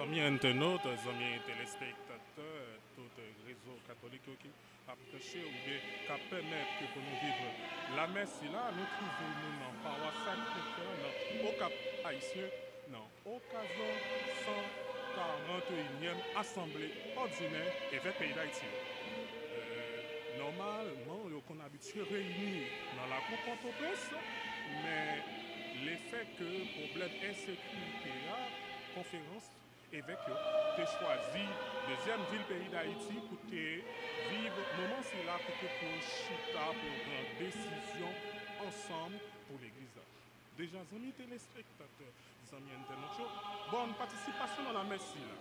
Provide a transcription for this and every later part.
Amis internautes, amis téléspectateurs, tout réseau catholique qui a prêché ou bien qui a permettre que nous vivre la messe là, nous trouvons nous dans paroisse Sacré-Cœur, au Cap Haïtien, dans occasion 141e Assemblée ordinaire évêque pays d'Haïti. Normalement, on a habitué réunir dans la cour Port-au-Prince, mais l'effet que problème insécurité a, conférence évêque a choisi deuxième ville pays d'Haïti pour vivre moment c'est là pour chita pour prendre décision ensemble pour l'église. Déjà amis téléspectateurs, amis internautes, bonne participation dans la messe là.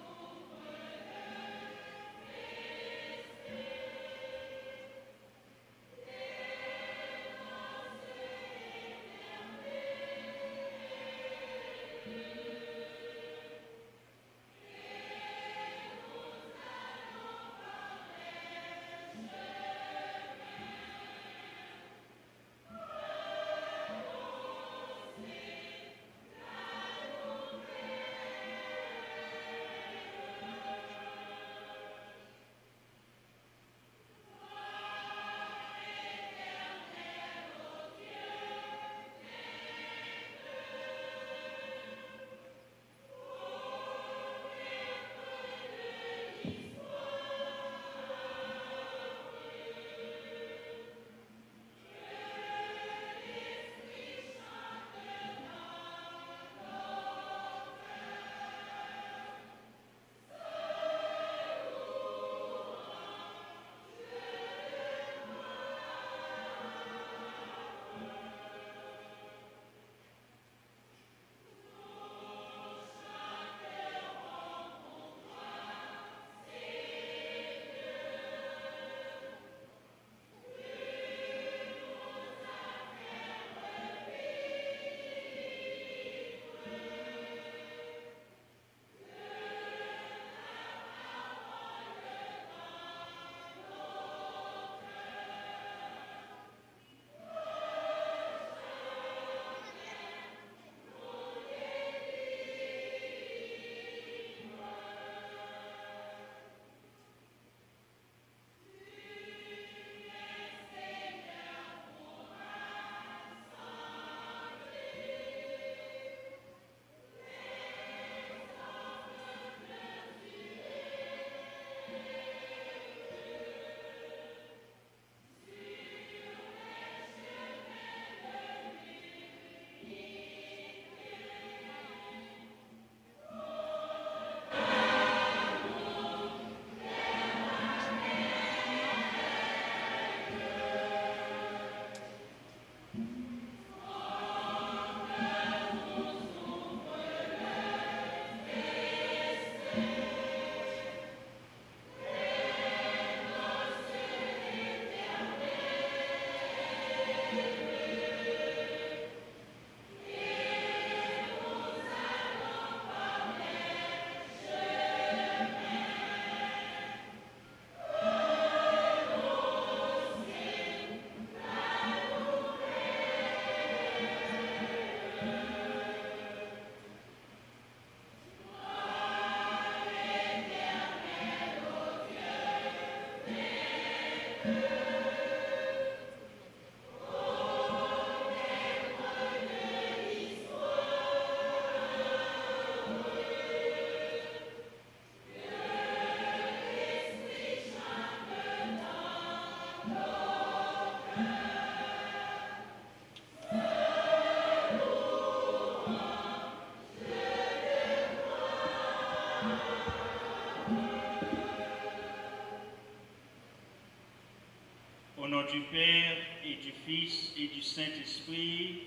du Père et du Fils et du Saint-Esprit.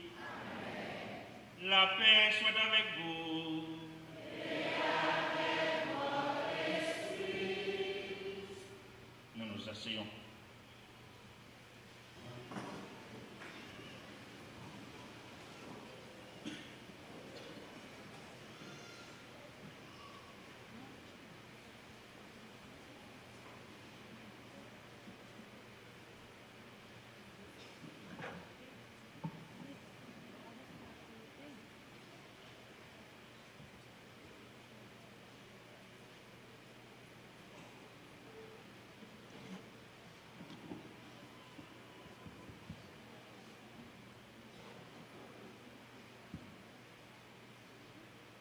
La paix soit avec vous. Et avec votre esprit. Nous nous asseyons.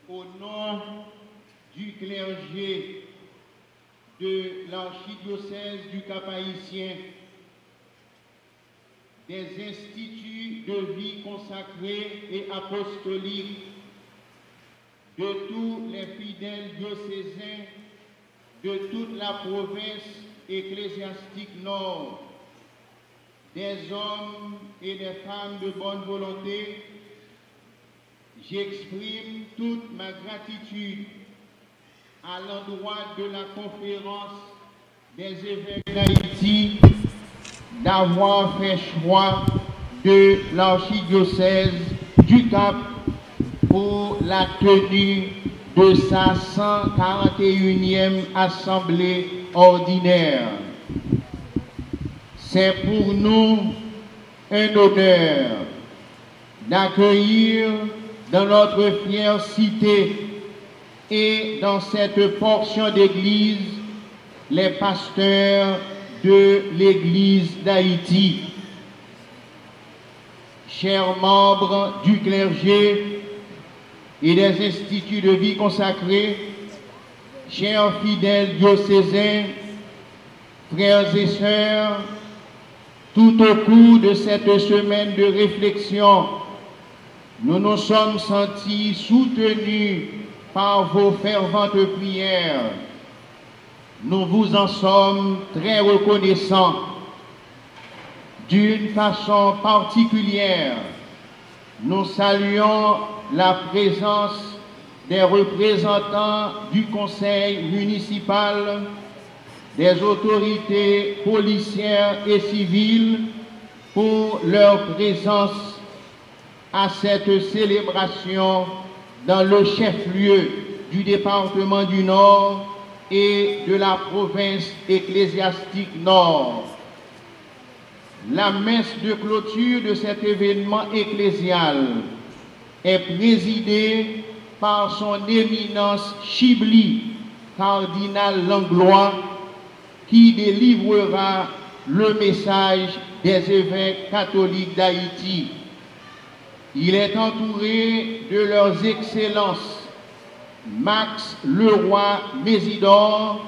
Au nom du clergé de l'archidiocèse du Cap-Haïtien, des instituts de vie consacrés et apostoliques, de tous les fidèles diocésains de toute la province ecclésiastique nord, des hommes et des femmes de bonne volonté, j'exprime toute ma gratitude à l'endroit de la conférence des évêques d'Haïti d'avoir fait choix de l'archidiocèse du Cap pour la tenue de sa 141e assemblée ordinaire. C'est pour nous un honneur d'accueillir dans notre fière cité et dans cette portion d'église les pasteurs de l'église d'Haïti. Chers membres du clergé et des instituts de vie consacrés, chers fidèles diocésains, frères et sœurs, tout au cours de cette semaine de réflexion, nous nous sommes sentis soutenus par vos ferventes prières. Nous vous en sommes très reconnaissants. D'une façon particulière, nous saluons la présence des représentants du conseil municipal, des autorités policières et civiles pour leur présence à cette célébration dans le chef-lieu du département du Nord et de la province ecclésiastique Nord. La messe de clôture de cet événement ecclésial est présidée par son éminence Chibli, cardinal Langlois, qui délivrera le message des évêques catholiques d'Haïti. Il est entouré de leurs excellences Max Leroy Mésidor,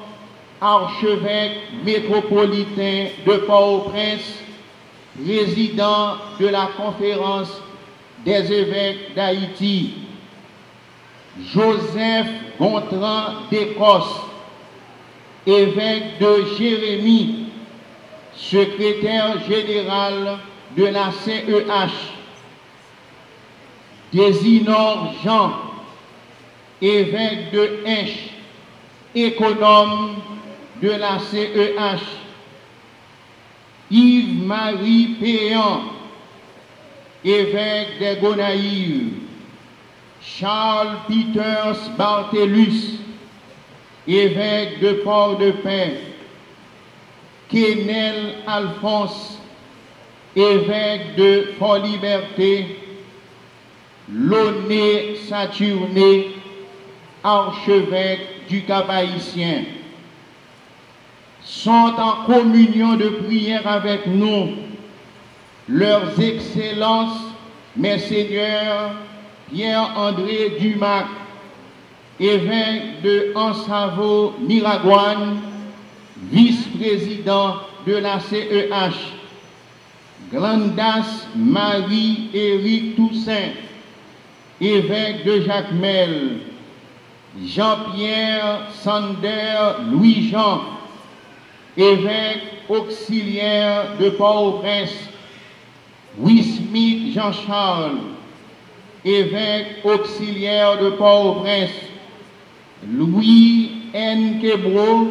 archevêque métropolitain de Port-au-Prince, président de la conférence des évêques d'Haïti, Joseph Gontran d'Écosse, évêque de Jérémie, secrétaire général de la CEH, Désinor Jean, évêque de Hinche, économe de la CEH, Yves-Marie Péan, évêque des Gonaïves, Charles Peters Bartellus, évêque de Port-de-Paix, Kenel Alphonse, évêque de Fort-Liberté, Launay Saturné, archevêque du Cap-Haïtien, sont en communion de prière avec nous, leurs excellences, messeigneurs Pierre-André Dumac, évêque de Ansavo-Miragouane, vice-président de la CEH, Grandas Marie-Éric Toussaint, évêque de évêque auxiliaire de Port-au-Prince, Wismith Jean-Charles, évêque auxiliaire de Port-au-Prince, Louis N. Quebro,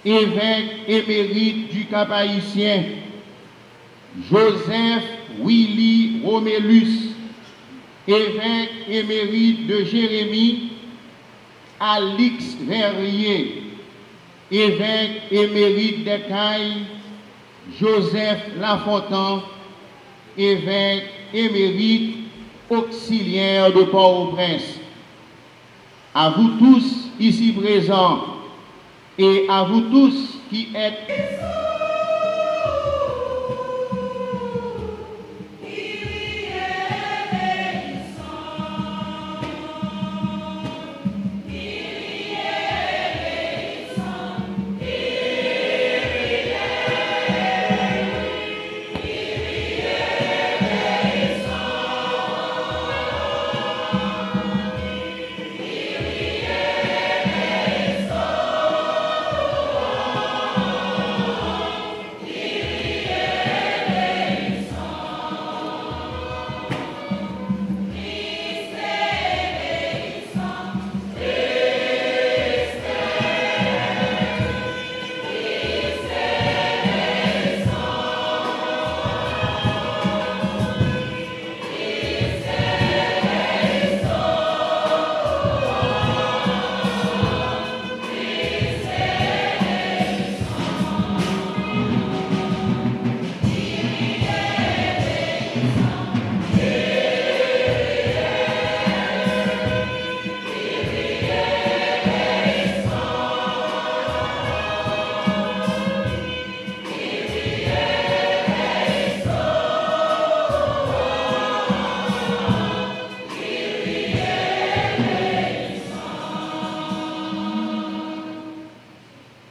évêque émérite du Cap-Haïtien, Joseph Willy Romélus, évêque émérite de Jérémie, Alix Verrier, évêque émérite d'Écailles, Joseph Lafontaine, évêque émérite auxiliaire de Port-au-Prince. À vous tous ici présents et à vous tous qui êtes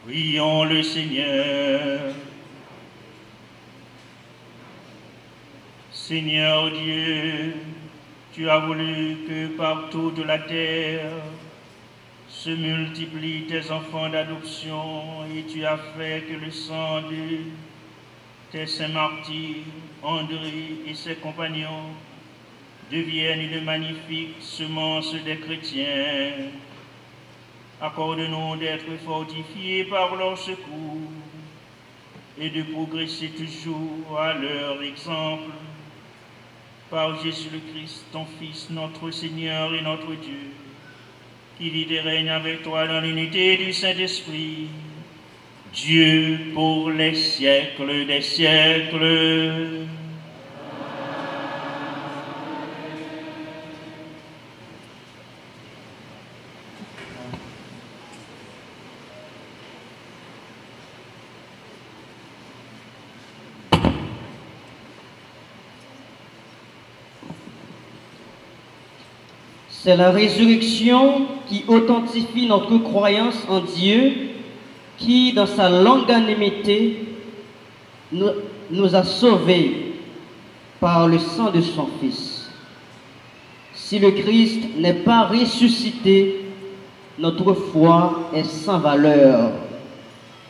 Prions le Seigneur. Seigneur Dieu, tu as voulu que partout de la terre se multiplient tes enfants d'adoption et tu as fait que le sang de tes saints martyrs, André et ses compagnons, deviennent une magnifique semence des chrétiens. Accorde-nous d'être fortifiés par leur secours et de progresser toujours à leur exemple. Par Jésus le Christ, ton Fils, notre Seigneur et notre Dieu, qui vit et règne avec toi dans l'unité du Saint-Esprit, Dieu pour les siècles des siècles. C'est la résurrection qui authentifie notre croyance en Dieu, qui, dans sa longanimité, nous a sauvés par le sang de son Fils. Si le Christ n'est pas ressuscité, notre foi est sans valeur.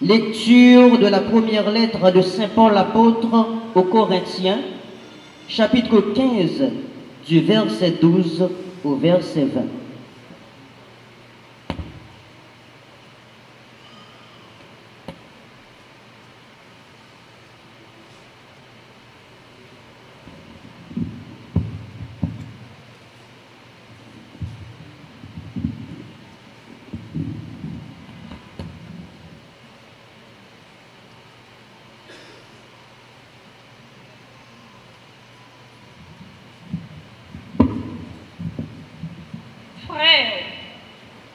Lecture de la première lettre de Saint Paul l'apôtre aux Corinthiens, chapitre 15, du verset 12 au verset 20. Frères,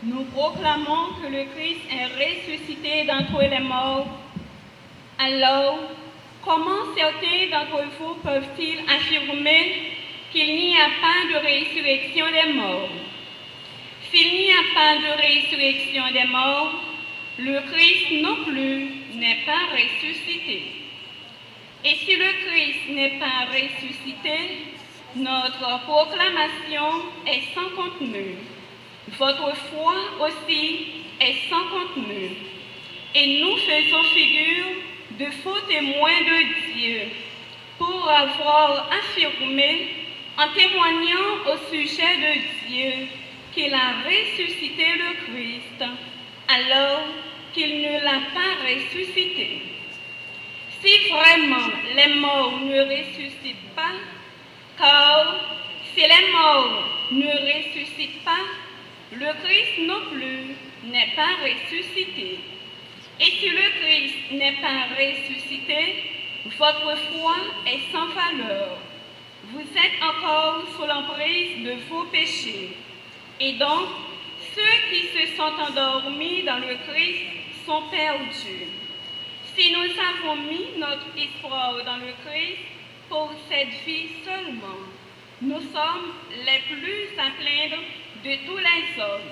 nous proclamons que le Christ est ressuscité d'entre les morts. Alors, comment certains d'entre vous peuvent-ils affirmer qu'il n'y a pas de résurrection des morts? S'il n'y a pas de résurrection des morts, le Christ non plus n'est pas ressuscité. Et si le Christ n'est pas ressuscité, notre proclamation est sans contenu. Votre foi aussi est sans contenu. et nous faisons figure de faux témoins de Dieu pour avoir affirmé en témoignant au sujet de Dieu qu'il a ressuscité le Christ alors qu'il ne l'a pas ressuscité. Si vraiment les morts ne ressuscitent pas, car si les morts ne ressuscitent pas, le Christ non plus n'est pas ressuscité. Et si le Christ n'est pas ressuscité, votre foi est sans valeur. Vous êtes encore sous l'emprise de vos péchés. Et donc, ceux qui se sont endormis dans le Christ sont perdus. Si nous avons mis notre espoir dans le Christ pour cette vie seulement, nous sommes les plus à plaindre de tous les hommes.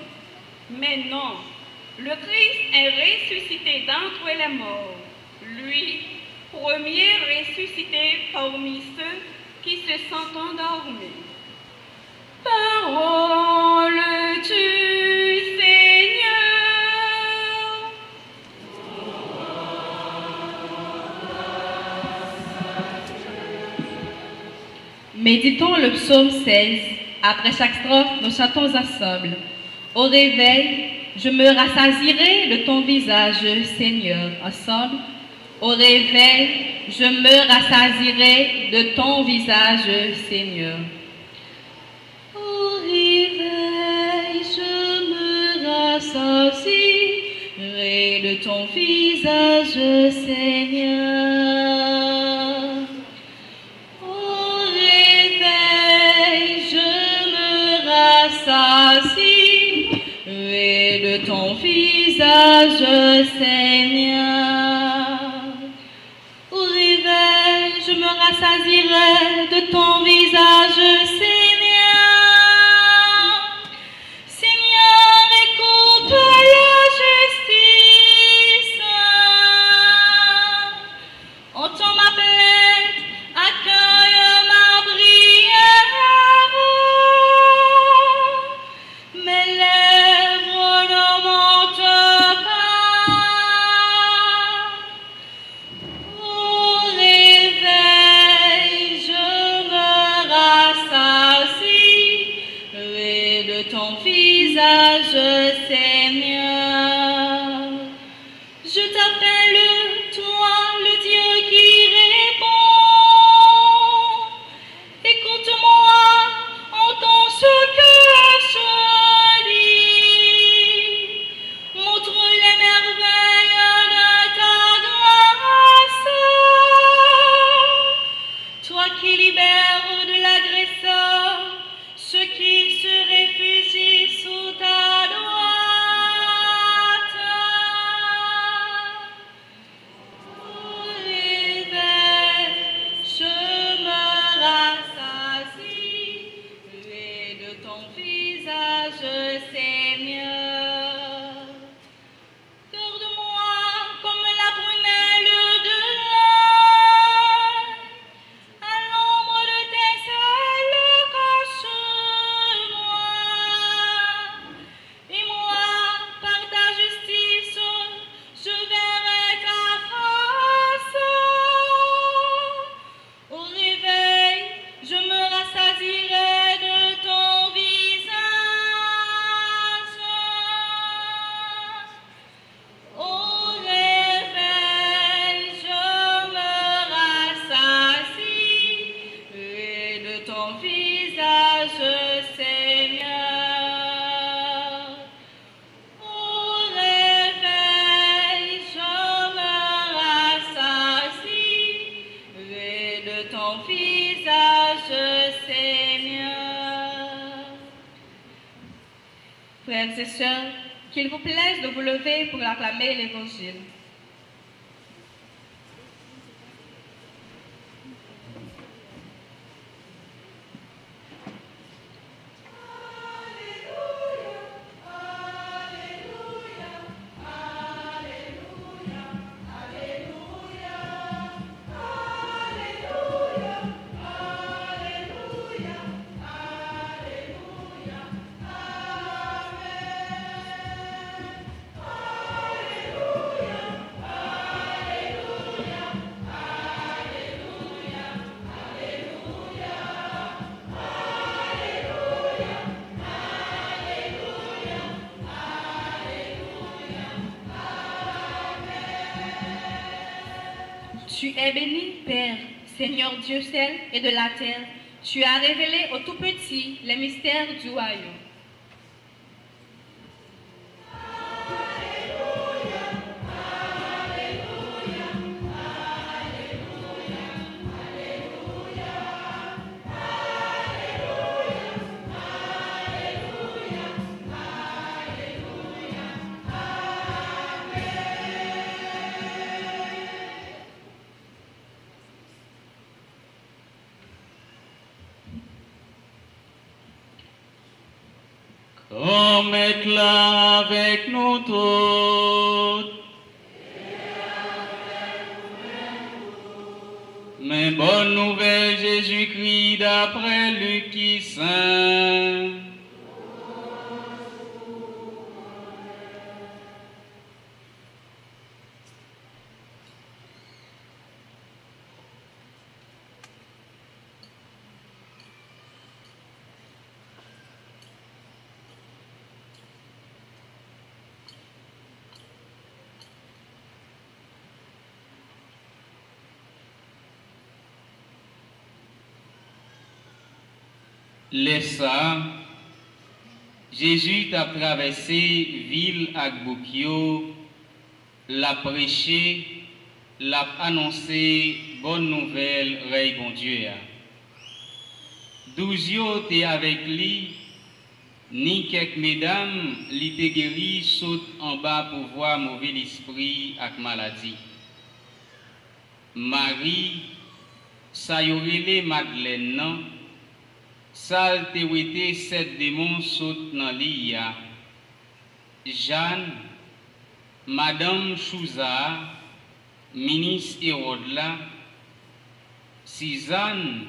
Mais non, le Christ est ressuscité d'entre les morts, lui, premier ressuscité parmi ceux qui se sont endormis. Parole du Seigneur. Méditons le psaume 16. Après chaque strophe, nous chantons ensemble. Au réveil, je me rassasierai de ton visage, Seigneur. Ensemble. Au réveil, je me rassasierai de ton visage, Seigneur. Au réveil, je me rassasierai de ton visage, Seigneur. Au réveil, je me rassasierai de ton visage, Seigneur. Au réveil, je me rassasierai de ton visage, Seigneur. Seigneur, écoute la justice. Entends ma plainte, accueille ma prière. Mes lèvres ne mentent pas. Au réveil, je me rassasierai de ton visage, Seigneur. Je t'appelle, toi, le Dieu qui répond. Écoute-moi, entends ce que je dis. Montre les merveilles de ta grâce. Toi qui libères de l'agresseur ceux qui se réfugient sous ta droite. Au réveil, je me rassasierai de ton visage, Seigneur. Garde-moi comme la prunelle de l'œil. À l'ombre de tes ailes, cache-moi. Et moi, par ta justice, je verrai ta face. Au réveil, je me rassasierai de ton visage. Au réveil, je me rassasierai de ton visage, Seigneur. Au réveil, je me rassasierai de ton visage, Seigneur. Frères et sœurs, qu'il vous plaise de vous lever pour acclamer l'Évangile. Alléluia. Tu es béni, Père, Seigneur Dieu ciel et de la terre. Tu as révélé aux tout petits les mystères du royaume. Comme être là avec nous tous. Mais bonne nouvelle, Jésus-Christ, d'après Luc qui saint. Laissa, Jésus a traversé ville avec Boukio, l'a prêché, l'a annoncé bonne nouvelle, Rey bon Dieu. 12 étaient avec lui, ni quelques mesdames, li te guéri, saute en bas pour voir mauvais esprit avec maladie. Marie, ça y aurait Madeleine, non? Sal te wete 7 démons saute dans l'ia. Jeanne, Madame Chouza, ministre Hérode là, Suzanne,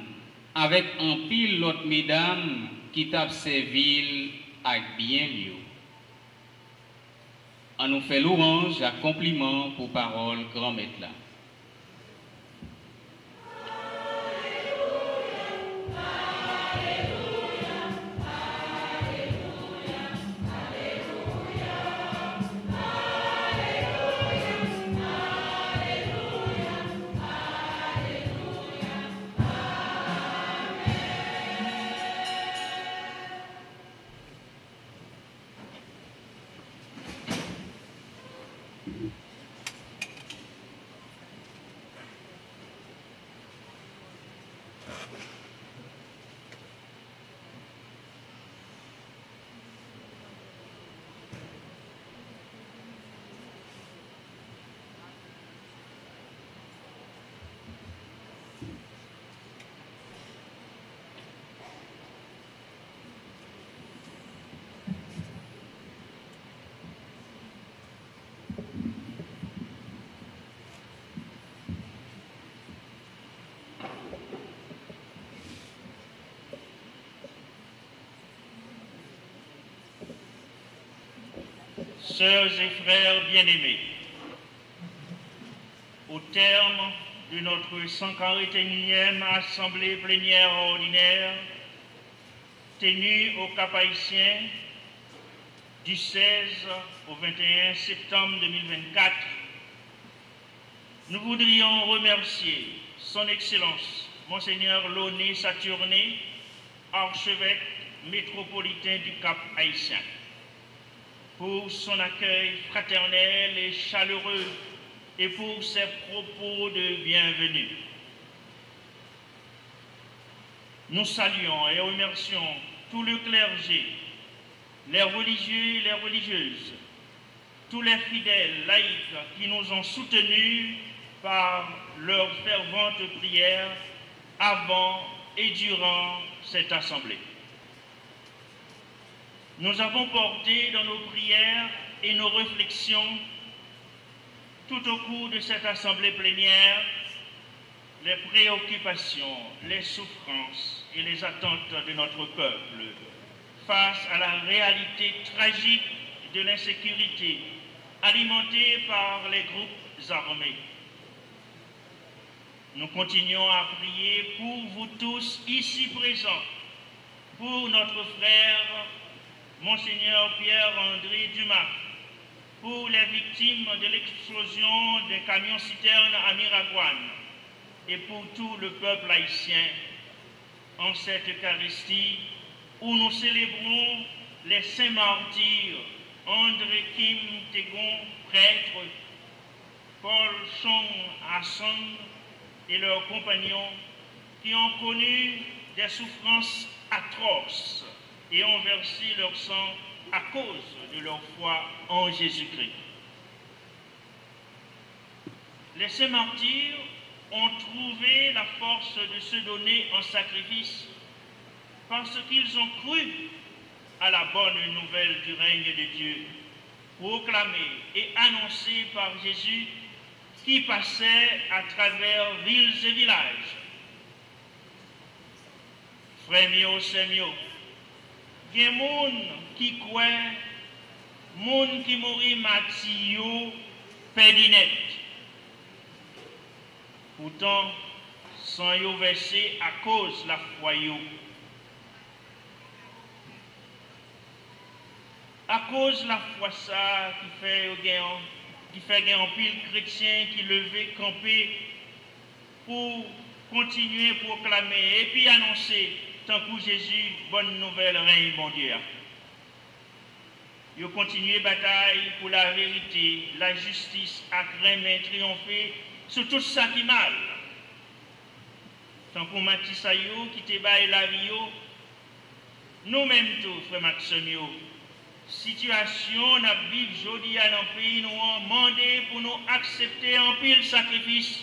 avec un pile l'autre mesdames qui t'a servi avec bien lieu. On nous fait louange à compliment pour parole grand maître là. Sœurs et frères bien-aimés, au terme de notre 141e assemblée plénière ordinaire tenue au Cap-Haïtien du 16 au 21 septembre 2024, nous voudrions remercier Son Excellence Monseigneur Launay Saturné, archevêque métropolitain du Cap-Haïtien, pour son accueil fraternel et chaleureux et pour ses propos de bienvenue. Nous saluons et remercions tout le clergé, les religieux et les religieuses, tous les fidèles laïcs qui nous ont soutenus par leurs ferventes prières avant et durant cette assemblée. Nous avons porté dans nos prières et nos réflexions tout au cours de cette assemblée plénière les préoccupations, les souffrances et les attentes de notre peuple face à la réalité tragique de l'insécurité alimentée par les groupes armés. Nous continuons à prier pour vous tous ici présents, pour notre frère Monseigneur Pierre-André Dumas, pour les victimes de l'explosion d'un camion-citerne à Miragouane et pour tout le peuple haïtien en cette Eucharistie où nous célébrons les saints martyrs André Kim Tegon, prêtre, Paul Chong Hassan et leurs compagnons qui ont connu des souffrances atroces et ont versé leur sang à cause de leur foi en Jésus-Christ. Les saints martyrs ont trouvé la force de se donner en sacrifice parce qu'ils ont cru à la bonne nouvelle du règne de Dieu, proclamée et annoncée par Jésus qui passait à travers villes et villages. Frère mio, c'est mio, il y a des gens qui croient, des gens qui mourent matio, pédinet. Pourtant, sans y verser à cause de la foi. À cause de la foi ça qui fait un pile chrétien qui levait camper pour continuer à proclamer et puis annoncer tant que Jésus, bonne nouvelle, règne bon Dieu. Ils continuent la bataille pour la vérité, la justice, à craindre triompher sur tout ça qui est mal. Tant que Matissayo qui te baille la vie, nous-mêmes tous, frère Maximio, situation n'a vivre aujourd'hui dans le pays, nous avons demandé pour nous accepter un pile sacrifice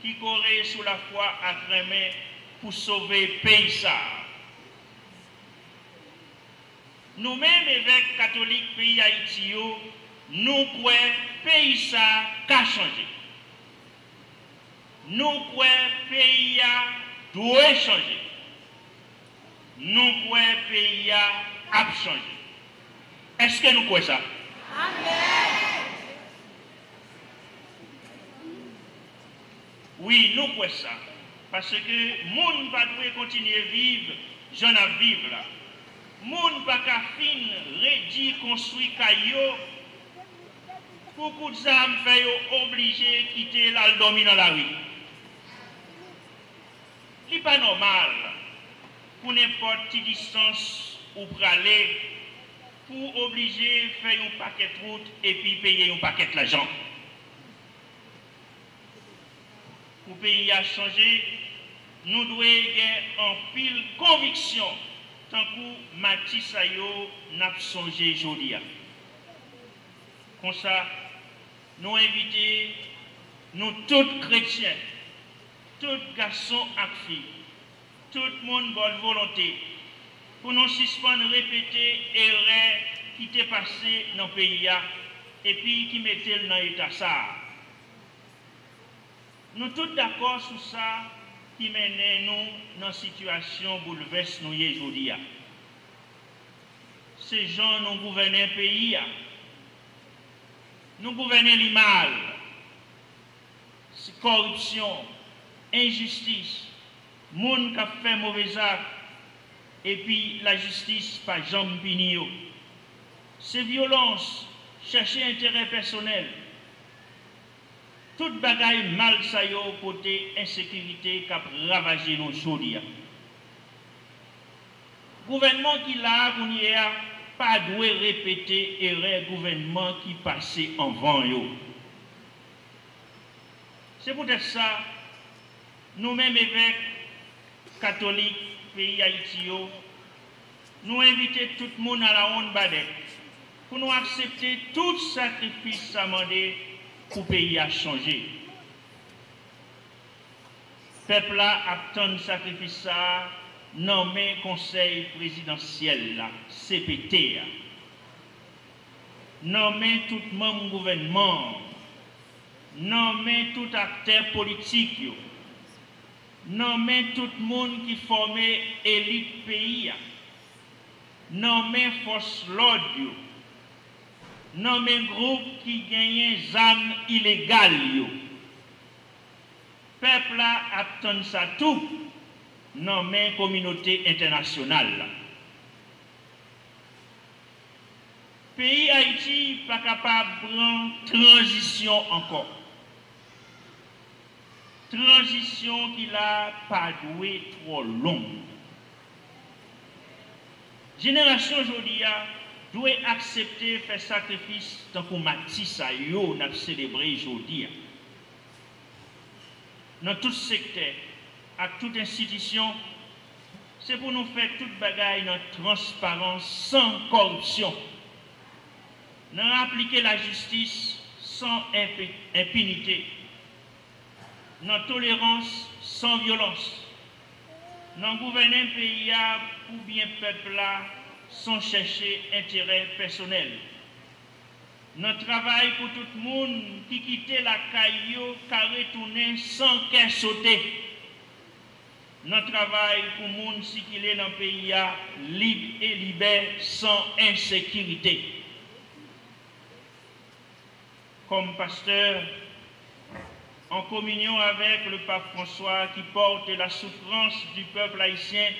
qui courait sous la foi à cramer pour sauver le pays. Nous-mêmes, évêques catholiques pays Haïti, nous croyons que le pays ça a changé. Nous croyons que le pays doit changer. Nous croyons que le pays a changé. Est-ce que nous croyons ça? Amen. Oui, nous croyons ça. Parce que le monde ne va pas continuer à vivre, j'en ai vivre là. Le monde ne va pas finir, rédit, construit, caillot. Beaucoup de âmes sont obligés de quitter l'aldomi dans la rue. Ce n'est pas normal pour n'importe quelle distance où pour aller, pour obliger de faire un paquet de route et puis payer un paquet d'argent. Pour le pays à changer, nous devons avoir en pile conviction tant que Matissayo n'a songé aujourd'hui. Comme ça, nous invitons, nous tous chrétiens, tous garçons et filles, tout le monde bonne volonté, pour nous suspendre, répéter erreurs qui étaient passées dans le pays et puis qui mettaient dans l'état ça. Nous tous d'accord sur ça qui mène nous dans une situation bouleverse nous aujourd'hui. Ces gens nous gouvernent le pays. Nous gouvernons le mal. Corruption, injustice, monde qui a fait mauvais actes. Et puis la justice par Jean Pinio. Ces violences, chercher intérêt personnel, toute bagaille mal ça yo côté insécurité qui a ravagé nos aujourd'hui. Gouvernement qui l'a, on y a pas doué répéter erreur gouvernement qui passait en vent yo. C'est peut-être ça, nous-mêmes évêques catholiques, pays Haïti, nous invitons tout le monde à la honte badette pour nous accepter tout sacrifice amendé pour le pays à changer. Le peuple a obtenu sacrifice ça, nommé conseil présidentiel, CPT, nommé tout membre gouvernement, nommé tout acteur politique, nommé tout le monde qui formait élite pays, nommé force l'ordre, nommé groupe qui gagnait des armes illégales. Peuple a obtenu ça tout, nommé communauté internationale. pays Haïti pas capable de prendre transition encore. Transition qui n'a pas doué trop longue. Génération aujourd'hui doit accepter faire sacrifice tant qu'on Matisse a célébré aujourd'hui. Dans tout secteur, à toute institution, c'est pour nous faire toute bagaille dans transparence, sans corruption. Nous appliquer la justice sans impunité. Dans tolérance, sans violence. Nous gouverner un pays pour bien peuple là, sans chercher intérêt personnel. Notre travail pour tout le monde qui quitte la caillou, qui retourne sans qu'elle saute. Notre travail pour le monde qui est dans le pays libre et libère sans insécurité. Comme pasteur, en communion avec le pape François qui porte la souffrance du peuple haïtien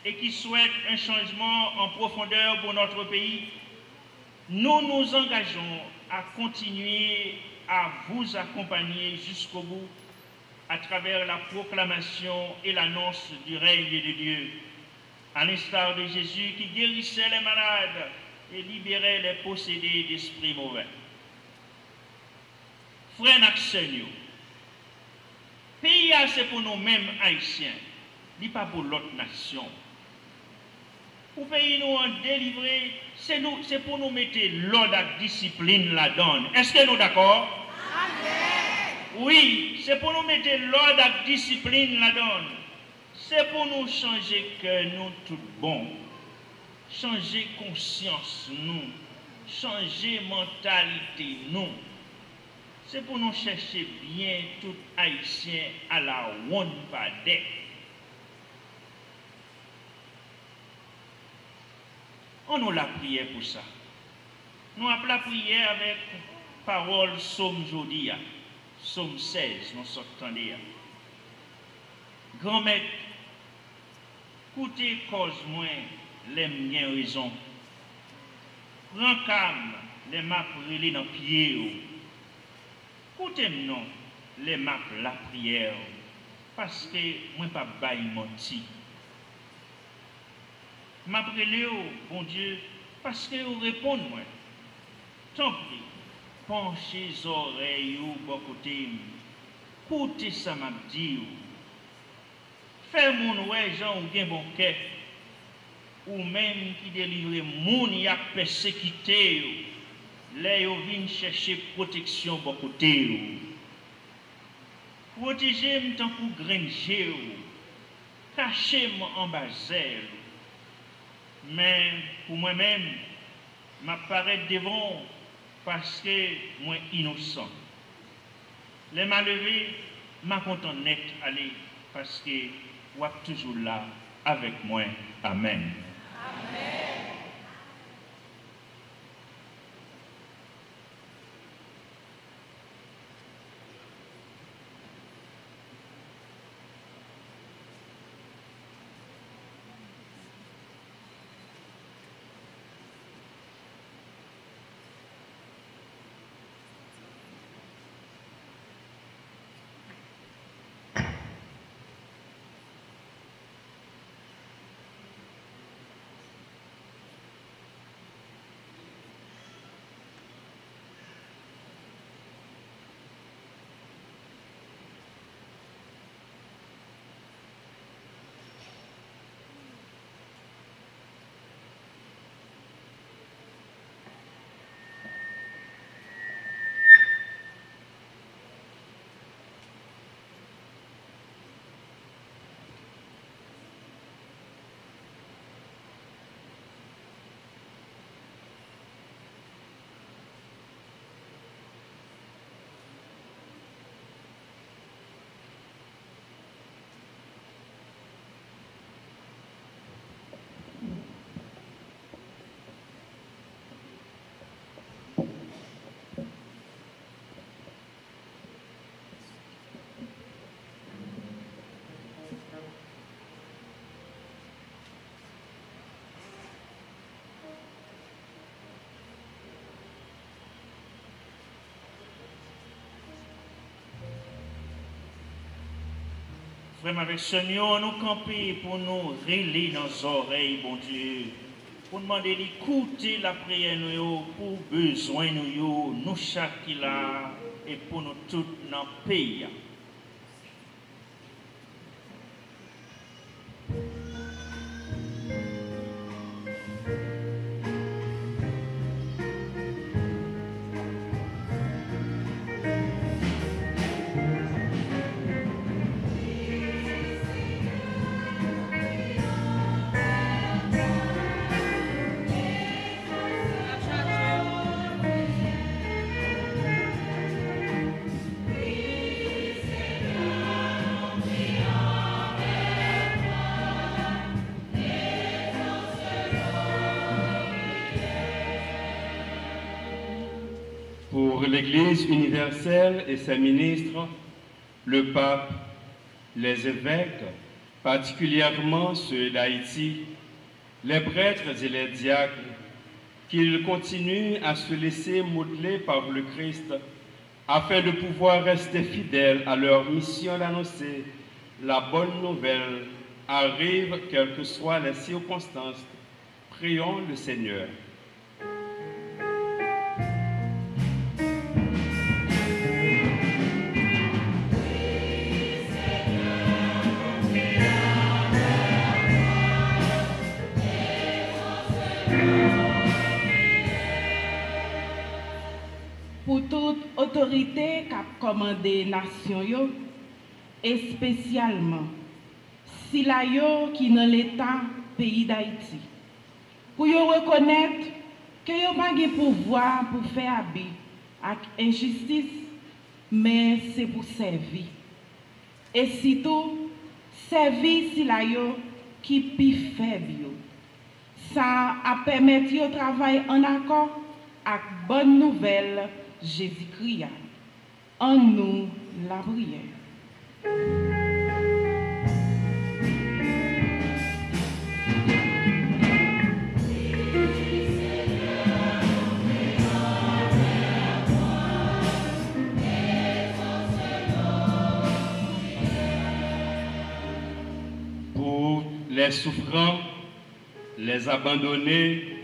et qui souhaite un changement en profondeur pour notre pays, nous nous engageons à continuer à vous accompagner jusqu'au bout à travers la proclamation et l'annonce du règne de Dieu, à l'instar de Jésus qui guérissait les malades et libérait les possédés d'esprits mauvais. Frères et sœurs, le pays c'est pour nous-mêmes haïtiens, ce n'est pas pour l'autre nation. Pour pays nous en délivrer, c'est pour nous mettre l'ordre et discipline là-dedans. Est-ce que nous sommes d'accord? Oui, c'est pour nous mettre l'ordre et discipline là-dedans. C'est pour nous changer que nous tout bon. Changer conscience nous. Changer mentalité nous. C'est pour nous chercher bien tout haïtien à la one padec. On nous la prière pour ça. Nous avons la prière avec parole Somme Jodia, Somme 16, nous sortons d'ailleurs. Grand maître, écoutez cause moins les miens raison. Prends calme, les maps relais dans pied. Écoutez-moi, les maps la prière, parce que moi pas bail menti. M'a brûlé, bon Dieu, parce que vous répondez, moi. Tant pis, penchez les oreilles au bon côté. Écoutez ça, m'a dit. Fais mon ouais, Jean, ou bien bon cœur. Ou même qui délivre moun y a persécuté. Là, vous venez chercher protection bon côté. Protégez-moi tant pour granger. Cachez-moi en bas. Mais pour moi-même, m'apparaît devant parce que moi innocent. Les malheureux, m'a content net aller parce que vous êtes toujours là avec moi. Amen. Amen. Frère, avec Seigneur, nous camper pour nous relayer dans nos oreilles, bon Dieu. Pour demander d'écouter la prière, nous, pour besoin, nous chaque là, et pour nous tous dans le pays. Pour l'Église universelle et ses ministres, le pape, les évêques, particulièrement ceux d'Haïti, les prêtres et les diacres, qu'ils continuent à se laisser modeler par le Christ afin de pouvoir rester fidèles à leur mission d'annoncer la bonne nouvelle, arrive quelles que soient les circonstances. Prions le Seigneur. Pour toute autorité qui a commandé nation yo, et spécialement si la yo qui dans l'état pays d'Haïti, pour yo reconnaître que yo pas de pouvoir pour faire abus avec injustice, mais c'est pour servir. Et surtout servir si la yo qui plus faible yo. Ça a permis de travailler en accord avec bonne nouvelle Jésus-Christ. En nous la prière. Pour les souffrants, les abandonnés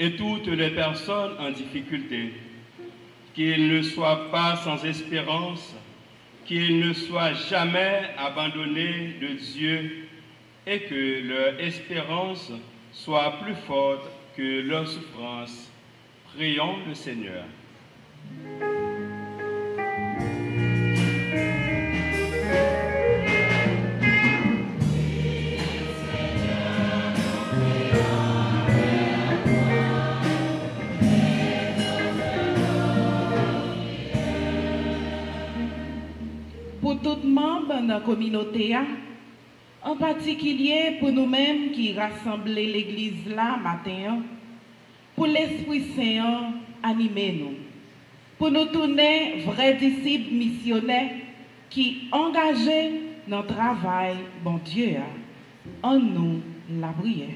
et toutes les personnes en difficulté, qu'ils ne soient pas sans espérance, qu'ils ne soient jamais abandonnés de Dieu et que leur espérance soit plus forte que leur souffrance. Prions le Seigneur. Pour tout membre de la communauté, en particulier pour nous-mêmes qui rassemblons l'église là matin, pour l'Esprit Saint animer nous, pour nous tourner vrais disciples missionnaires qui engagés dans le travail, bon Dieu, en nous la prière.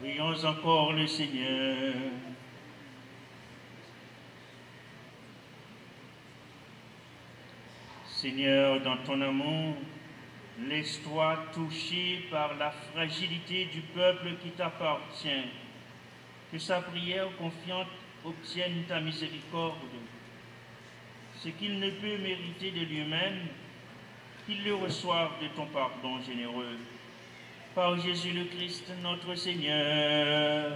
Prions encore le Seigneur. Seigneur, dans ton amour, laisse-toi toucher par la fragilité du peuple qui t'appartient. Que sa prière confiante obtienne ta miséricorde. Ce qu'il ne peut mériter de lui-même, qu'il le reçoive de ton pardon généreux. Par Jésus le Christ, notre Seigneur.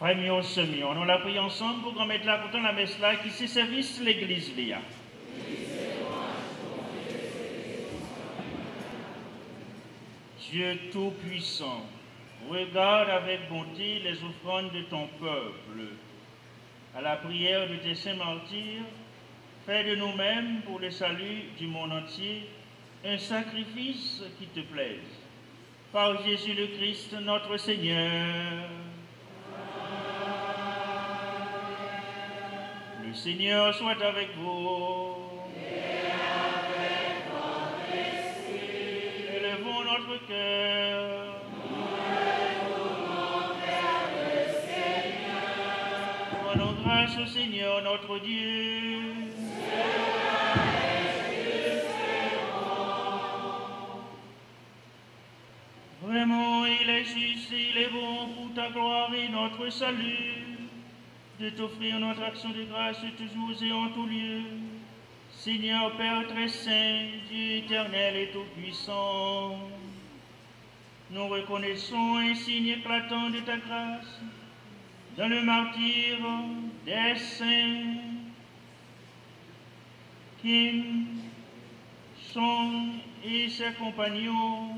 Frère Semion, on l'a pris ensemble pour qu'on mette là pourtant la messe là qui se service l'église là. Dieu Tout-Puissant, regarde avec bonté les offrandes de ton peuple. À la prière de tes saints martyrs, fais de nous-mêmes, pour le salut du monde entier, un sacrifice qui te plaise. Par Jésus le Christ, notre Seigneur. Le Seigneur soit avec vous. Et avec votre esprit. Élevons notre cœur. Rendons grâce au Seigneur notre Dieu. Vraiment, il est juste et il est bon pour ta gloire et notre salut de t'offrir notre action de grâce toujours et en tout lieu. Seigneur Père très saint, Dieu éternel et tout-puissant, nous reconnaissons un signe éclatant de ta grâce dans le martyre des saints Kim, Song et ses compagnons.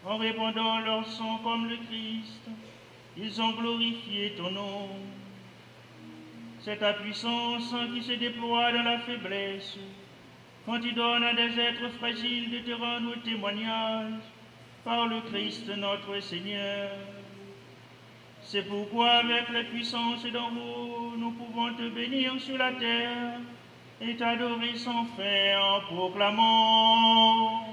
En répandant leur sang comme le Christ, ils ont glorifié ton nom. C'est ta puissance qui se déploie dans la faiblesse, quand tu donnes à des êtres fragiles de te rendre témoignage par le Christ notre Seigneur. C'est pourquoi avec la puissance d'en haut, nous pouvons te bénir sur la terre et t'adorer sans fin en proclamant.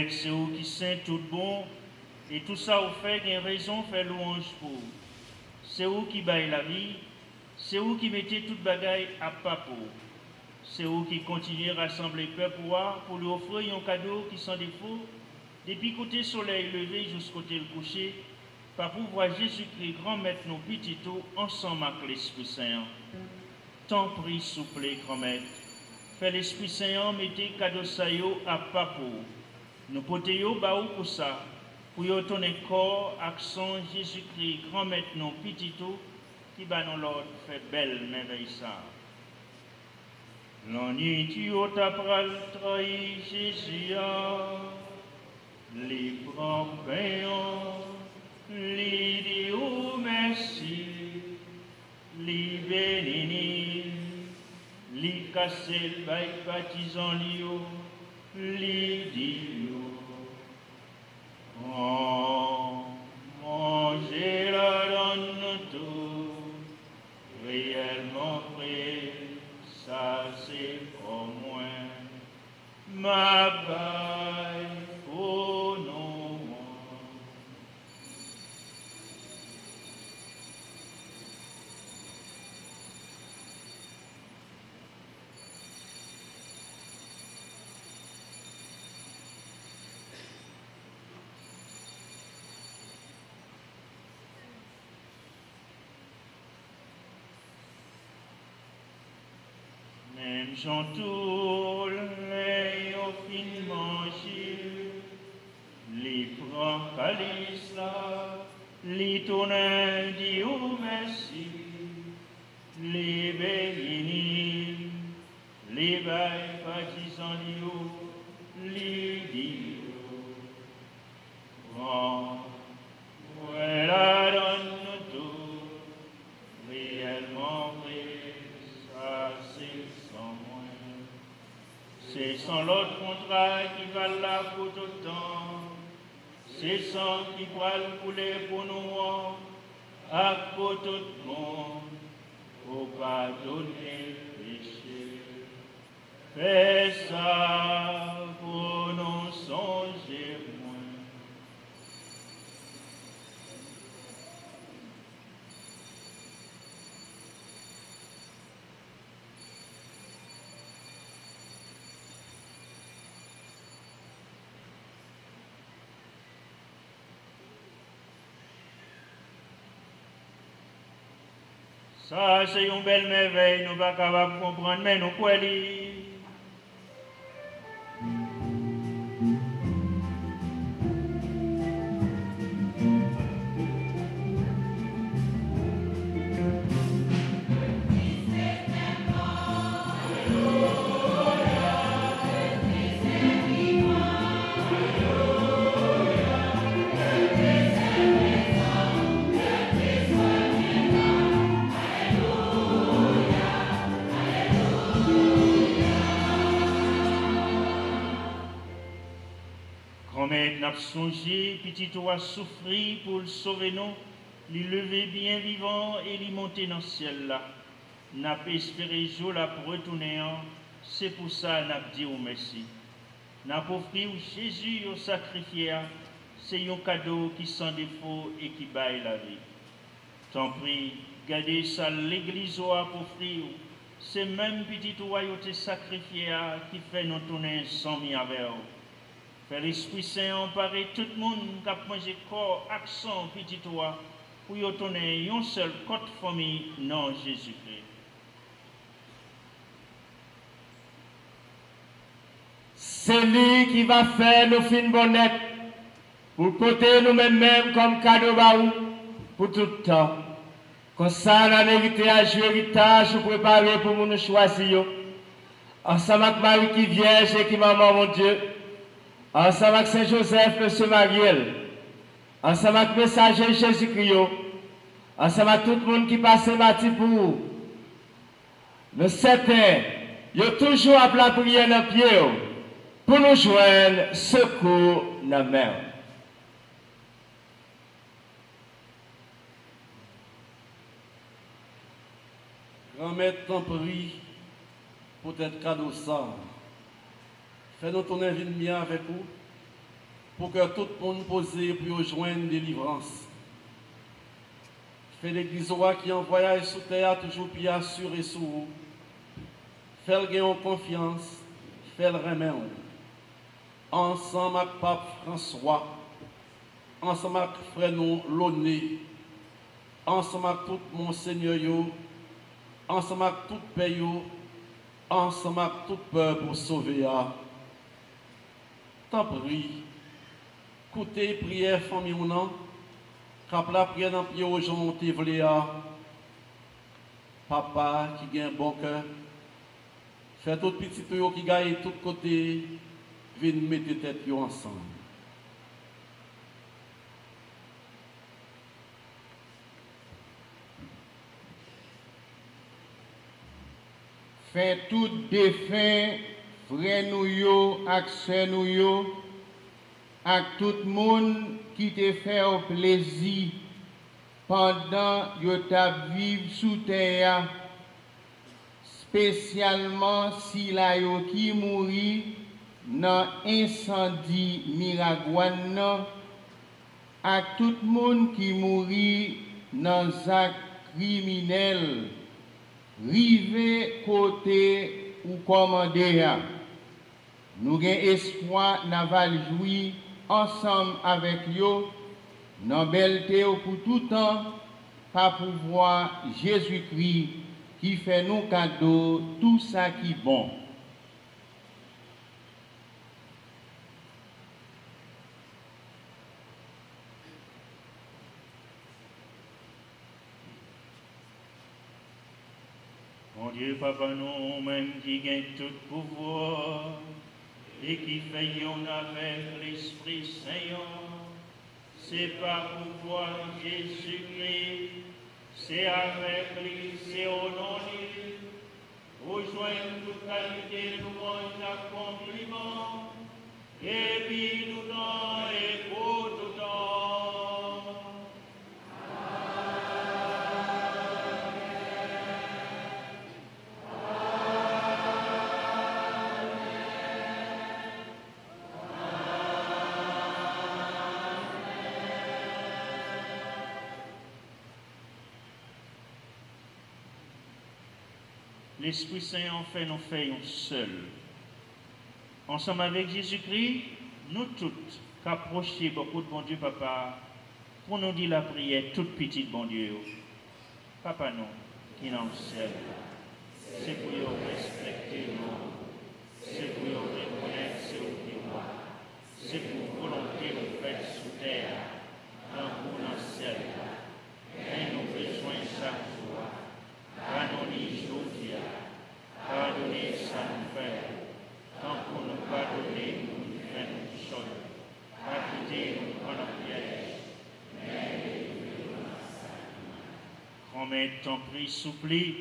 C'est où qui saint tout bon, et tout ça au fait qu'il y a raison fait louange pour. C'est où qui baille la vie, c'est où qui mettait toute bagaille à papo. C'est où qui continue à rassembler peuple pour lui offrir un cadeau qui sans défaut, depuis côté soleil levé jusqu'au côté le coucher, par pouvoir Jésus-Christ, grand maître nos petits taux, ensemble avec l'Esprit Saint. Tant prie, souple, grand maître, fait l'Esprit Saint, mettez cadeau saillot à papo. Nous potéons baou pour ça, pour y retourner corps, accent Jésus-Christ, grand maître non petito, qui bat dans l'ordre fait belle merveille ça. L'ennui tu t'as trahi Jésus, les prend payants, les dit oh merci, les bénis, les casser le bail baptisant l'io, les dit oh, manger la donne tout, réellement vrai, ça c'est pour moi, ma baille pour nous. Même Jean tout les au fin manger, les prend calice là, les tourne dit au merci, les bénis, les bails partisans les dit, ouais la donne tout, réellement vrai, ça c'est sans moi. C'est sans l'autre contrat qui va là pour tout le temps. C'est sans qui va couler pour nous, à pour tout le monde, pour pardonner le péché. Fais ça pour nous songer moins. Ça, c'est une belle merveille, nous ne sommes pas capables de comprendre, mais nous pouvons lire. N'a songé, petit toi souffrir pour le sauver nous, lui lever bien vivant et lui monter dans le ciel là. N'a pas espéré jour là pour retourner, c'est pour ça n'a dit au merci. N'a pas offert Jésus au sacrifié, c'est un cadeau qui sans défaut et qui baille la vie. T'en prie, gardez ça l'église pour offrir, c'est même petit toi qui sacrifié qui fait nous tourner sans mis avec vous. Fait l'Esprit Saint emparer tout le monde qui a mangé corps, accent, petit toi, pour y donner une seule côte famille, non Jésus-Christ. C'est lui qui va faire nos fins bonnettes pour porter nous-mêmes comme cadeau pour tout le temps. Comme ça, on a mérité à jouer héritage pour préparer pour nous choisir. Ensemble avec Marie qui vierge et qui maman, mon Dieu. Ensemble avec Saint-Joseph, Monsieur Mariel, ensemble avec le messager Jésus-Christ, ensemble avec tout le monde qui passe bâti pour vous. Le certain, il y a toujours à la prière dans le pied pour nous joindre secours dans la main. Grand-mère, t'en prie pour être cadeau ça. Fais-nous ton invite avec vous pour que tout le monde pose pour rejoindre délivrance. Fais l'église qui en voyage sous terre toujours plus assuré sur vous. Fais-le gagner confiance, fais-le remettre. Ensemble avec Pape François, ensemble avec frère nous Loné, ensemble avec tout Monseigneur, ensemble avec tout pays, ensemble avec tout peuple pour sauver. T'en prie, écoutez prière famille ou non, quand la prière dans pied aux gens te voulez papa qui a un bon cœur, fait tout petit tuyau qui gagne tout côté, viens mettre tête ensemble. Fait tout défunt, frère nous yo, ak sœur nous yo, ak tout le monde qui te fait au plaisir pendant yo ta vivre sous terre, spécialement si la yo qui mourit dans incendie Miragouane, ak tout le monde qui mourit dans acte criminel, rive côté ou commandé. Nous avons espoir d'avoir joui ensemble avec eux, dans belleté pour tout temps, par pouvoir Jésus-Christ qui fait nous cadeau tout ça qui est bon. Mon Dieu, Papa, nous-mêmes qui gagne tout pouvoir et qui faisons avec l'Esprit Saint, c'est par pouvoir de Jésus-Christ, c'est avec lui, c'est au nom de lui, rejoignons toute qualité, louange, accomplissement, et puis nous donnons et pour tout temps. L'Esprit Saint en fait nous faisons seuls. Ensemble avec Jésus-Christ, nous toutes, qu'approcher beaucoup de bon Dieu, Papa, pour nous dire la prière toute petite, bon Dieu. Papa, nous, qui dans le ciel, c'est pour nous respecter nous, c'est pour nous reconnaître ce qui est, c'est pour volonté nous faire sous terre, dans le ciel. Et nous besoin chaque jour, pardonnez aujourd'hui, pardonnez ça nous fait, tant qu'on nous pardonne, nous faisons une chose, pas quitter nous prendre en piège, mais Grand-Mère, t'en prie, supplie,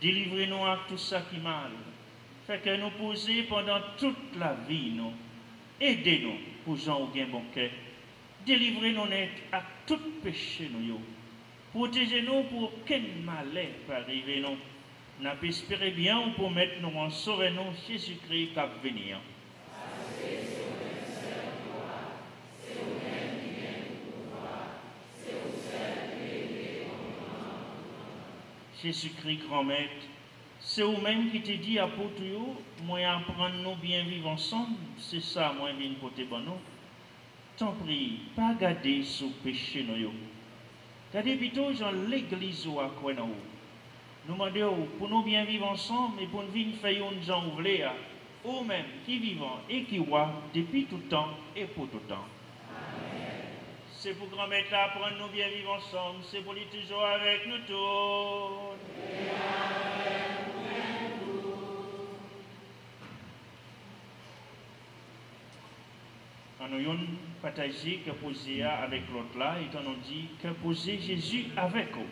délivrez-nous à tout ça qui mal, fait que nous poser pendant toute la vie, nous, aidez-nous pour gens au gain bon cœur, délivrez-nous net à tout péché, nous, protégez-nous pour aucun malheur pas arriver, nous. Nous espérons bien pour mettre nous en sauver-nous Jésus-Christ qui va venir. Jésus-Christ, grand maître, c'est vous-même qui te dit à pour tout, moi apprendre nous bien vivre ensemble, c'est ça, moi viens pour te bon nous. T'en prie, pas garder sous péché nous. Gardez plutôt dans l'église ou à quoi nous. Nous demandons pour nous bien vivre ensemble et pour nous vivre faire une gens ouvrés, ou même qui vivent et qui voient depuis tout temps et pour tout temps. C'est pour grand-mère là, apprendre nous bien vivre ensemble, c'est pour lui toujours avec nous tous. Nous avons partagé que poser avec l'autre là, et on a dit que poser Jésus avec eux.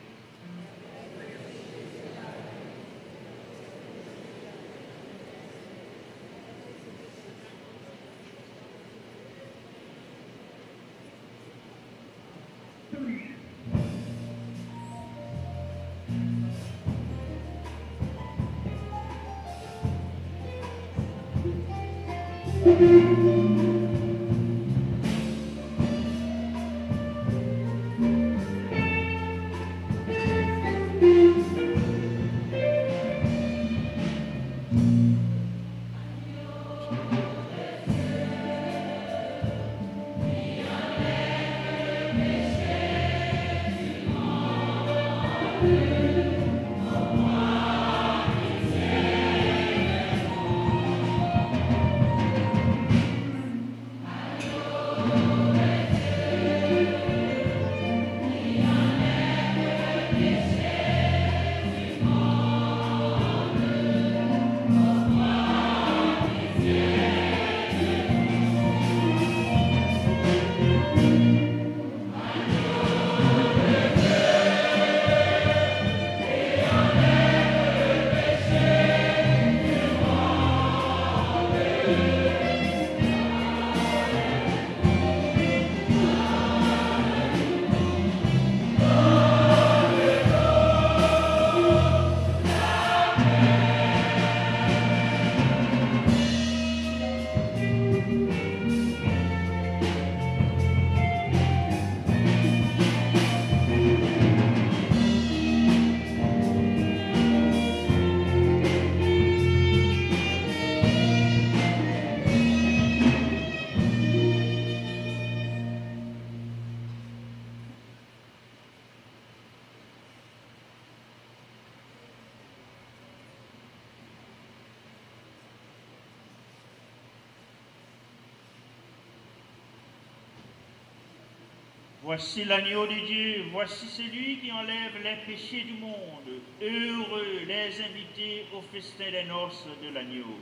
Voici l'agneau de Dieu, voici celui qui enlève les péchés du monde. Heureux les invités au festin des noces de l'agneau.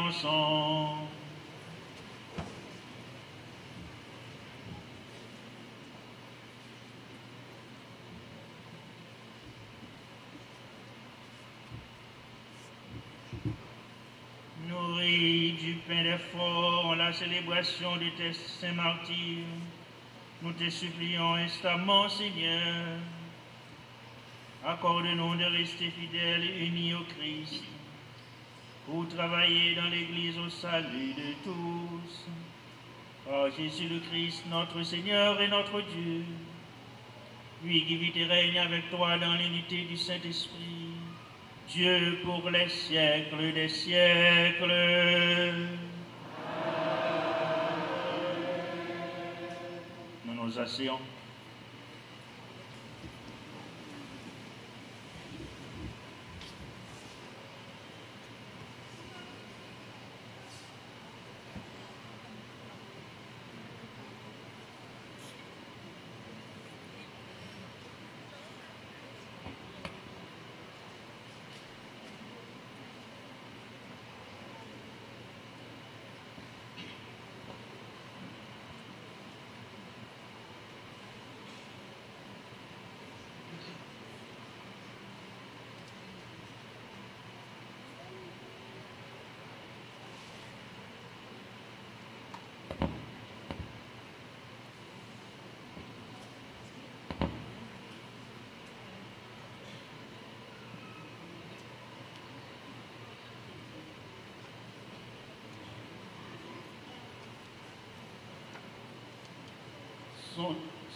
ensemble. Nourris du pain d'effort en la célébration de tes saints martyrs, nous te supplions instamment, Seigneur, accorde-nous de rester fidèles et unis au Christ, pour travailler dans l'Église au salut de tous. Par Jésus le Christ, notre Seigneur et notre Dieu, lui qui vit et règne avec toi dans l'unité du Saint-Esprit, Dieu pour les siècles des siècles. Nous nous asseyons.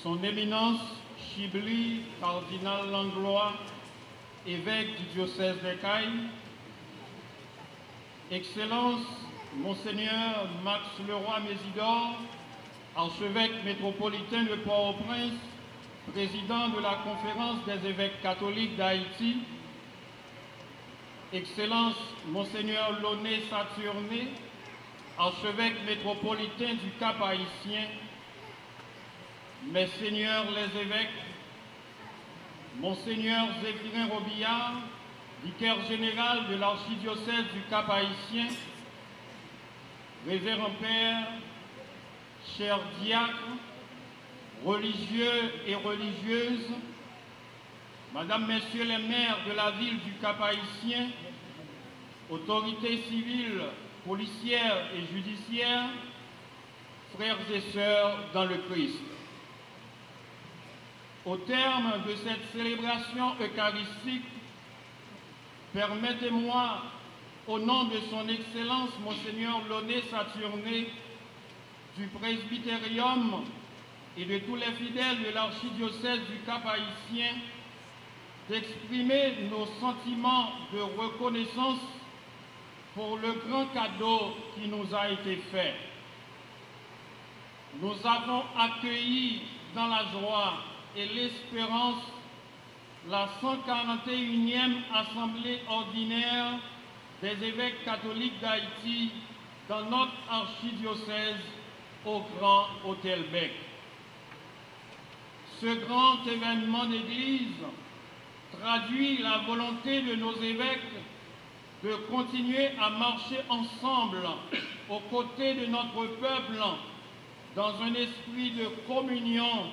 Son Éminence Chibli, cardinal Langlois, évêque du diocèse d'Écailles, Excellence Monseigneur Max Leroy-Mésidor, archevêque métropolitain de Port-au-Prince, président de la Conférence des évêques catholiques d'Haïti, Excellence Monseigneur Launay Saturné, archevêque métropolitain du Cap-Haïtien, Messeigneurs les évêques, Monseigneur Zéphirin Robillard, vicaire général de l'archidiocèse du Cap-Haïtien, Révérend Père, chers diacres, religieux et religieuses, Madame, Messieurs les maires de la ville du Cap-Haïtien, autorités civiles, policières et judiciaires, frères et sœurs dans le Christ. Au terme de cette célébration eucharistique, permettez-moi, au nom de son Excellence Monseigneur Launay Saturné, du presbytérium et de tous les fidèles de l'archidiocèse du Cap-Haïtien, d'exprimer nos sentiments de reconnaissance pour le grand cadeau qui nous a été fait. Nous avons accueilli dans la joie et l'espérance la 141e Assemblée ordinaire des évêques catholiques d'Haïti dans notre archidiocèse au Grand Hôtel Bec. Ce grand événement d'Église traduit la volonté de nos évêques de continuer à marcher ensemble aux côtés de notre peuple dans un esprit de communion,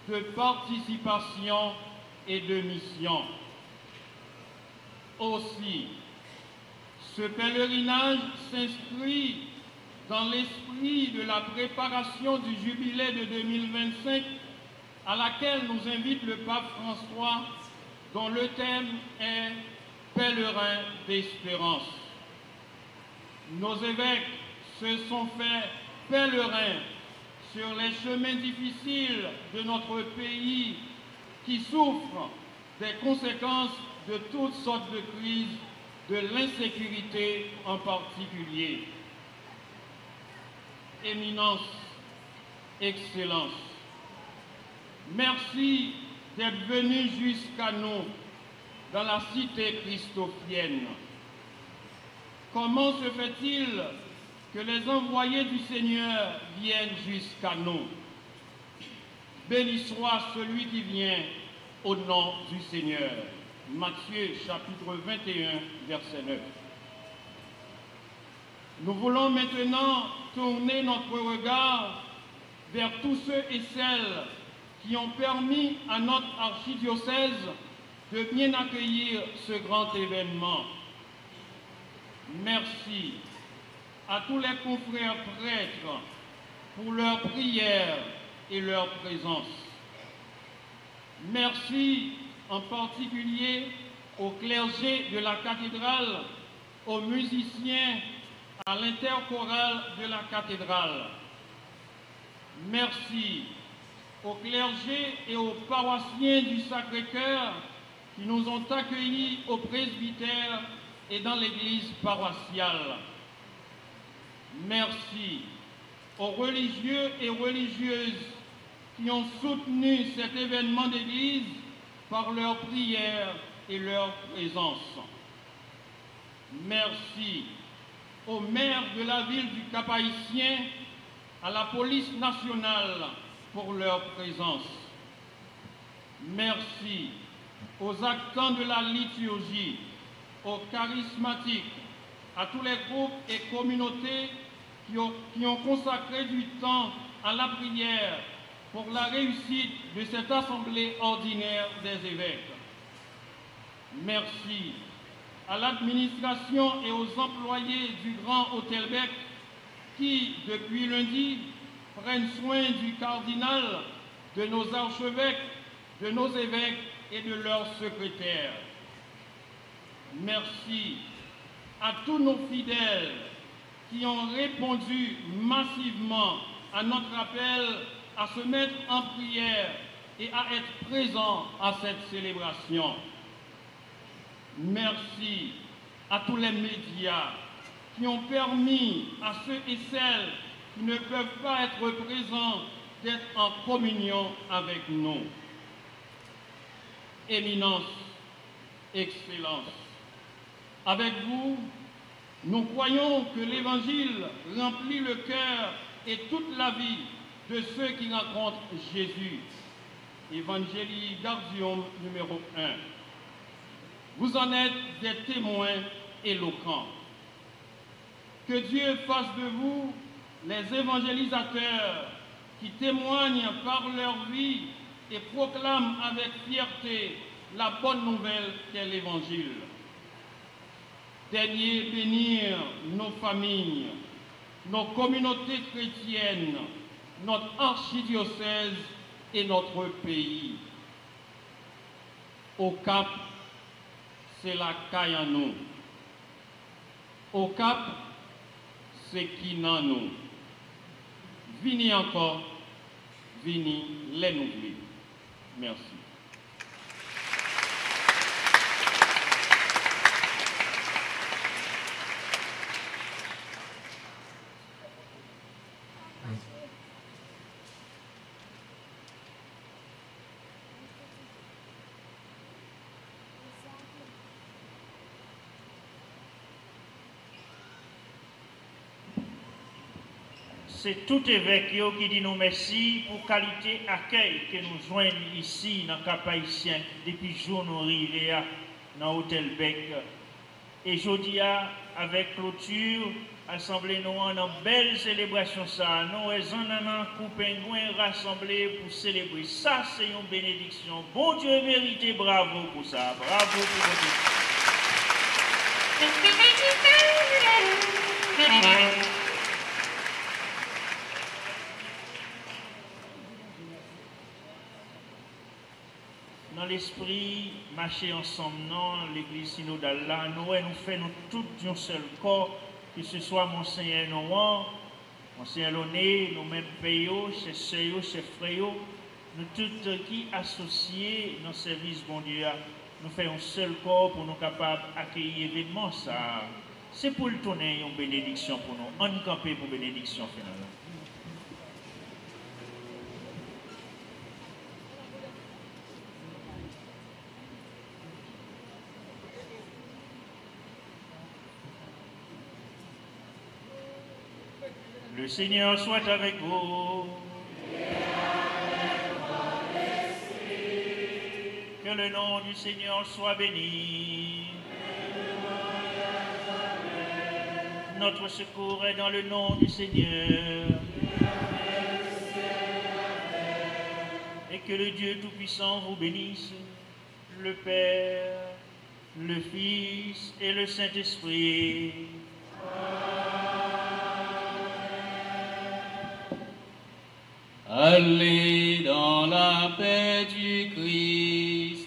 de participation et de mission. Aussi, ce pèlerinage s'inscrit dans l'esprit de la préparation du jubilé de 2025 à laquelle nous invite le pape François, dont le thème est « Pèlerin d'espérance ». Nos évêques se sont faits pèlerins sur les chemins difficiles de notre pays qui souffre des conséquences de toutes sortes de crises, de l'insécurité en particulier. Éminence, Excellence, merci d'être venus jusqu'à nous dans la cité christophienne. Comment se fait-il que les envoyés du Seigneur viennent jusqu'à nous? Béni soit celui qui vient au nom du Seigneur. Matthieu chapitre 21, verset 9. Nous voulons maintenant tourner notre regard vers tous ceux et celles qui ont permis à notre archidiocèse de bien accueillir ce grand événement. Merci à tous les confrères prêtres pour leur prière et leur présence. Merci en particulier au clergé de la cathédrale, aux musiciens, à l'interchorale de la cathédrale. Merci aux clergés et aux paroissiens du Sacré-Cœur qui nous ont accueillis au presbytère et dans l'église paroissiale. Merci aux religieux et religieuses qui ont soutenu cet événement d'église par leur prière et leur présence. Merci au maire de la ville du Cap-Haïtien, à la police nationale pour leur présence. Merci aux actants de la liturgie, aux charismatiques, à tous les groupes et communautés qui ont consacré du temps à la prière pour la réussite de cette assemblée ordinaire des évêques. Merci à l'administration et aux employés du Grand Hôtel Bec qui, depuis lundi, prennent soin du cardinal, de nos archevêques, de nos évêques et de leurs secrétaires. Merci à tous nos fidèles qui ont répondu massivement à notre appel à se mettre en prière et à être présents à cette célébration. Merci à tous les médias qui ont permis à ceux et celles qui ne peuvent pas être présents d'être en communion avec nous. Éminence, Excellence, avec vous, nous croyons que l'Évangile remplit le cœur et toute la vie de ceux qui rencontrent Jésus. Evangelii Gaudium numéro 1. Vous en êtes des témoins éloquents. Que Dieu fasse de vous les évangélisateurs qui témoignent par leur vie et proclament avec fierté la bonne nouvelle qu'est l'Évangile. Daignez bénir nos familles, nos communautés chrétiennes, notre archidiocèse et notre pays. Au Cap, c'est la caille en nous. Au Cap, c'est qui n'en nous. Vini encore, vini les nouvelles. Merci. C'est tout évêque qui dit nous merci pour qualité accueil que nous joignons ici dans le Cap-Haïtien depuis le jour où nous arrivons dans l'Hôtel Bec. Et jeudi, avec clôture, assemblée nous en une belle célébration. Ça. Nous sommes coup pingouin rassemblés pour célébrer. Ça, c'est une bénédiction. Bon Dieu mérité, bravo pour ça. Bravo pour votre. Dans l'esprit, marcher ensemble, non, l'église synodale là, nous faisons tous d'un seul corps, que ce soit Monseigneur Noan, Monseigneur Loné, nous-mêmes payons, ses sœurs, ses frères, nous tous qui associés dans le service bon Dieu, nous faisons un seul corps pour nous capables d'accueillir l'événement. C'est pour le tourner une bénédiction pour nous, en camper pour bénédiction finale. Le Seigneur soit avec vous. Que le nom du Seigneur soit béni. notre secours est dans le nom du Seigneur. Et que le Dieu Tout-Puissant vous bénisse, le Père, le Fils et le Saint-Esprit. Allez dans la paix du Christ.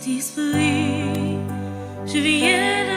Saint-Esprit, je viens